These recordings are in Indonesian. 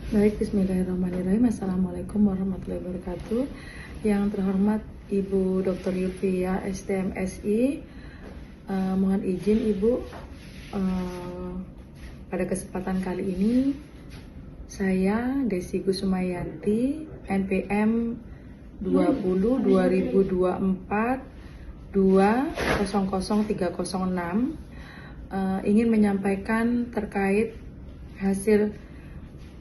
Baik, bismillahirrahmanirrahim. Assalamualaikum warahmatullahi wabarakatuh. Yang terhormat Ibu Dr. Yulvia STMSI, mohon izin Ibu, pada kesempatan kali ini saya Desi Kusumayanti, NPM 20 2024 200306, ingin menyampaikan terkait hasil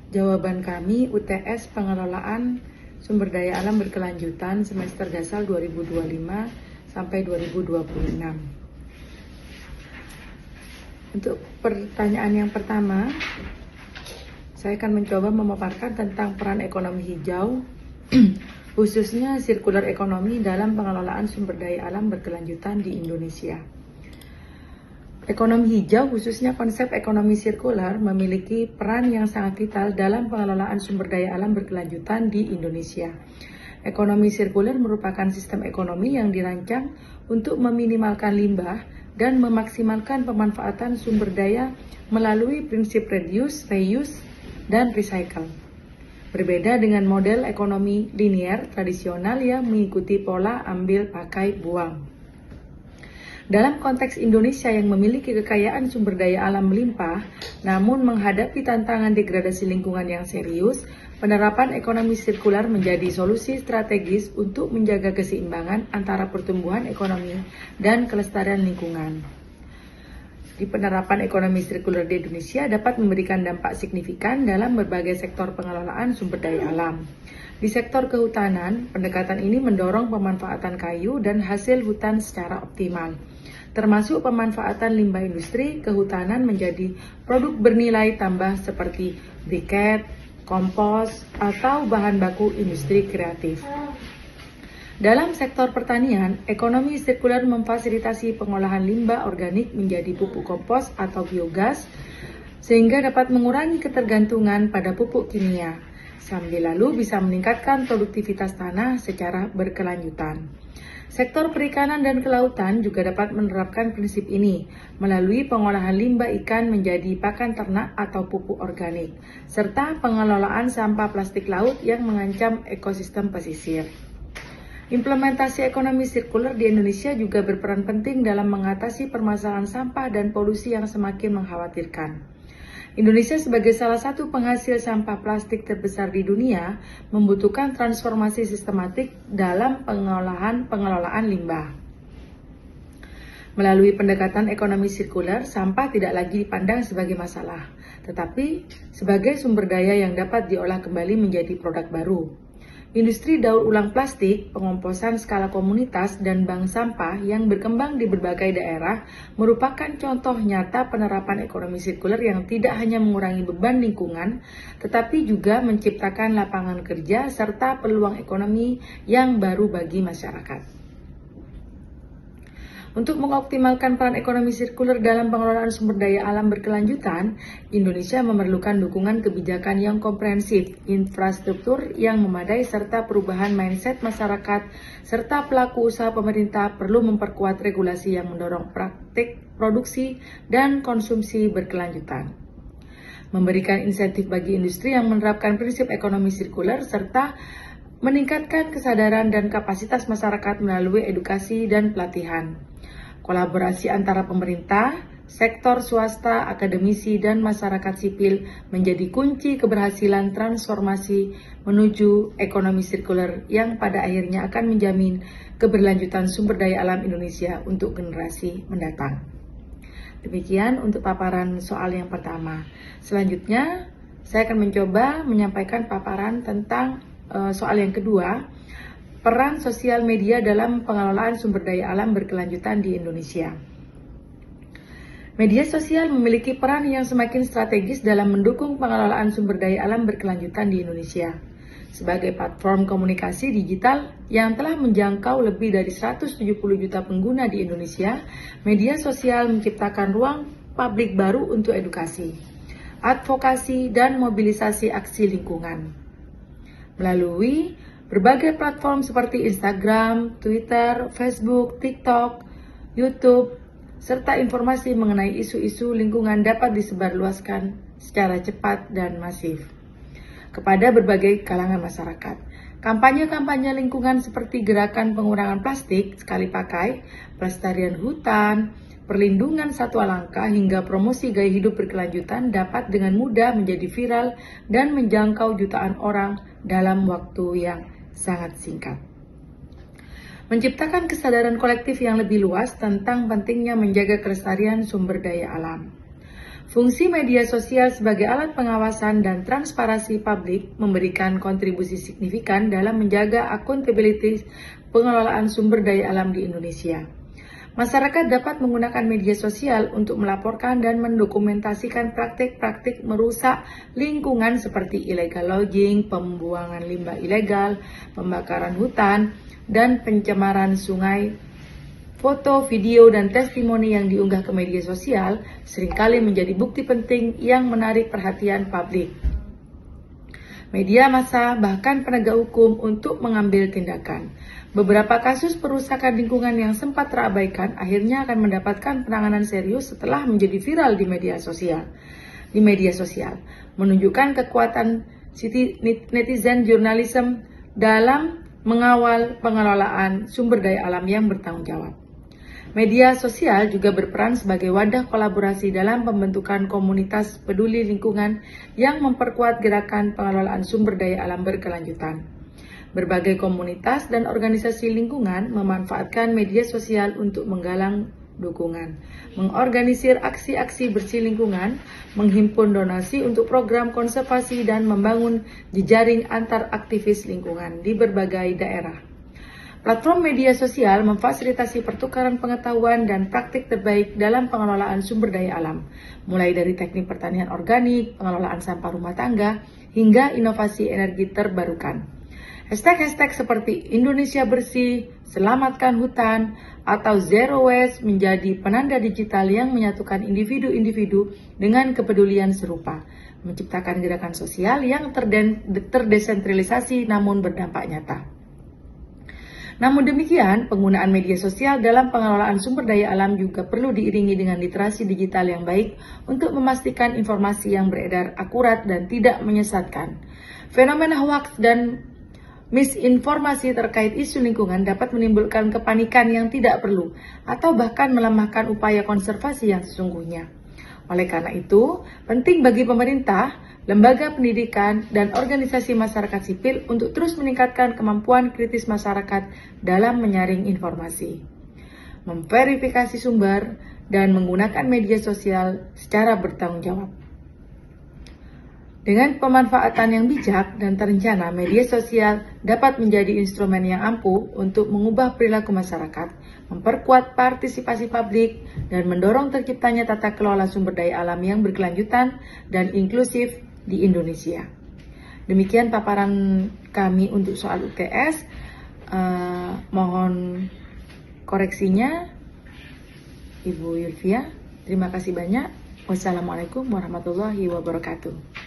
jawaban kami UTS Pengelolaan Sumber Daya Alam Berkelanjutan semester dasar 2025 sampai 2026. Untuk pertanyaan yang pertama, saya akan mencoba memaparkan tentang peran ekonomi hijau, khususnya sirkular ekonomi dalam pengelolaan sumber daya alam berkelanjutan di Indonesia. Ekonomi hijau, khususnya konsep ekonomi sirkular, memiliki peran yang sangat vital dalam pengelolaan sumber daya alam berkelanjutan di Indonesia. Ekonomi sirkular merupakan sistem ekonomi yang dirancang untuk meminimalkan limbah dan memaksimalkan pemanfaatan sumber daya melalui prinsip reduce, reuse, dan recycle. Berbeda dengan model ekonomi linier tradisional yang mengikuti pola ambil, pakai, buang. Dalam konteks Indonesia yang memiliki kekayaan sumber daya alam melimpah, namun menghadapi tantangan degradasi lingkungan yang serius, penerapan ekonomi sirkular menjadi solusi strategis untuk menjaga keseimbangan antara pertumbuhan ekonomi dan kelestarian lingkungan. Di penerapan ekonomi sirkular di Indonesia dapat memberikan dampak signifikan dalam berbagai sektor pengelolaan sumber daya alam. Di sektor kehutanan, pendekatan ini mendorong pemanfaatan kayu dan hasil hutan secara optimal, termasuk pemanfaatan limbah industri kehutanan menjadi produk bernilai tambah seperti briket, kompos, atau bahan baku industri kreatif. Dalam sektor pertanian, ekonomi sirkular memfasilitasi pengolahan limbah organik menjadi pupuk kompos atau biogas, sehingga dapat mengurangi ketergantungan pada pupuk kimia, sambil lalu bisa meningkatkan produktivitas tanah secara berkelanjutan. Sektor perikanan dan kelautan juga dapat menerapkan prinsip ini melalui pengolahan limbah ikan menjadi pakan ternak atau pupuk organik, serta pengelolaan sampah plastik laut yang mengancam ekosistem pesisir. Implementasi ekonomi sirkular di Indonesia juga berperan penting dalam mengatasi permasalahan sampah dan polusi yang semakin mengkhawatirkan. Indonesia sebagai salah satu penghasil sampah plastik terbesar di dunia membutuhkan transformasi sistematik dalam pengelolaan limbah. Melalui pendekatan ekonomi sirkular, sampah tidak lagi dipandang sebagai masalah, tetapi sebagai sumber daya yang dapat diolah kembali menjadi produk baru. Industri daur ulang plastik, pengomposan skala komunitas, dan bank sampah yang berkembang di berbagai daerah merupakan contoh nyata penerapan ekonomi sirkular yang tidak hanya mengurangi beban lingkungan, tetapi juga menciptakan lapangan kerja serta peluang ekonomi yang baru bagi masyarakat. Untuk mengoptimalkan peran ekonomi sirkular dalam pengelolaan sumber daya alam berkelanjutan, Indonesia memerlukan dukungan kebijakan yang komprehensif, infrastruktur yang memadai, serta perubahan mindset masyarakat, serta pelaku usaha pemerintah perlu memperkuat regulasi yang mendorong praktik produksi dan konsumsi berkelanjutan. Memberikan insentif bagi industri yang menerapkan prinsip ekonomi sirkular, serta meningkatkan kesadaran dan kapasitas masyarakat melalui edukasi dan pelatihan. Kolaborasi antara pemerintah, sektor swasta, akademisi, dan masyarakat sipil menjadi kunci keberhasilan transformasi menuju ekonomi sirkular yang pada akhirnya akan menjamin keberlanjutan sumber daya alam Indonesia untuk generasi mendatang. Demikian untuk paparan soal yang pertama. Selanjutnya, saya akan mencoba menyampaikan paparan tentang soal yang kedua, peran sosial media dalam pengelolaan sumber daya alam berkelanjutan di Indonesia. Media sosial memiliki peran yang semakin strategis dalam mendukung pengelolaan sumber daya alam berkelanjutan di Indonesia. Sebagai platform komunikasi digital yang telah menjangkau lebih dari 170 juta pengguna di Indonesia, media sosial menciptakan ruang publik baru untuk edukasi, advokasi, dan mobilisasi aksi lingkungan. Melalui berbagai platform seperti Instagram, Twitter, Facebook, TikTok, YouTube, serta informasi mengenai isu-isu lingkungan dapat disebarluaskan secara cepat dan masif. kepada berbagai kalangan masyarakat. Kampanye-kampanye lingkungan seperti gerakan pengurangan plastik sekali pakai, pelestarian hutan, perlindungan satwa langka, hingga promosi gaya hidup berkelanjutan dapat dengan mudah menjadi viral dan menjangkau jutaan orang dalam waktu yang sangat singkat. Menciptakan kesadaran kolektif yang lebih luas tentang pentingnya menjaga kelestarian sumber daya alam. Fungsi media sosial sebagai alat pengawasan dan transparansi publik memberikan kontribusi signifikan dalam menjaga akuntabilitas pengelolaan sumber daya alam di Indonesia. Masyarakat dapat menggunakan media sosial untuk melaporkan dan mendokumentasikan praktik-praktik merusak lingkungan seperti illegal logging, pembuangan limbah ilegal, pembakaran hutan, dan pencemaran sungai. Foto, video, dan testimoni yang diunggah ke media sosial seringkali menjadi bukti penting yang menarik perhatian publik, media massa, bahkan penegak hukum untuk mengambil tindakan. Beberapa kasus perusakan lingkungan yang sempat terabaikan akhirnya akan mendapatkan penanganan serius setelah menjadi viral di media sosial. Menunjukkan kekuatan netizen jurnalisme dalam mengawal pengelolaan sumber daya alam yang bertanggung jawab. Media sosial juga berperan sebagai wadah kolaborasi dalam pembentukan komunitas peduli lingkungan yang memperkuat gerakan pengelolaan sumber daya alam berkelanjutan. Berbagai komunitas dan organisasi lingkungan memanfaatkan media sosial untuk menggalang dukungan, mengorganisir aksi-aksi bersih lingkungan, menghimpun donasi untuk program konservasi, dan membangun jejaring antar aktivis lingkungan di berbagai daerah. Platform media sosial memfasilitasi pertukaran pengetahuan dan praktik terbaik dalam pengelolaan sumber daya alam, mulai dari teknik pertanian organik, pengelolaan sampah rumah tangga, hingga inovasi energi terbarukan. Hashtag-hashtag seperti Indonesia Bersih, Selamatkan Hutan, atau Zero Waste menjadi penanda digital yang menyatukan individu-individu dengan kepedulian serupa, menciptakan gerakan sosial yang terdesentralisasi namun berdampak nyata. Namun demikian, penggunaan media sosial dalam pengelolaan sumber daya alam juga perlu diiringi dengan literasi digital yang baik untuk memastikan informasi yang beredar akurat dan tidak menyesatkan. Fenomena hoaks dan misinformasi terkait isu lingkungan dapat menimbulkan kepanikan yang tidak perlu atau bahkan melemahkan upaya konservasi yang sesungguhnya. Oleh karena itu, penting bagi pemerintah, lembaga pendidikan, dan organisasi masyarakat sipil untuk terus meningkatkan kemampuan kritis masyarakat dalam menyaring informasi, memverifikasi sumber, dan menggunakan media sosial secara bertanggung jawab. Dengan pemanfaatan yang bijak dan terencana, media sosial dapat menjadi instrumen yang ampuh untuk mengubah perilaku masyarakat, memperkuat partisipasi publik, dan mendorong terciptanya tata kelola sumber daya alam yang berkelanjutan dan inklusif di Indonesia. Demikian paparan kami untuk soal UTS. Mohon koreksinya, Ibu Yulvia. Terima kasih banyak. Wassalamualaikum warahmatullahi wabarakatuh.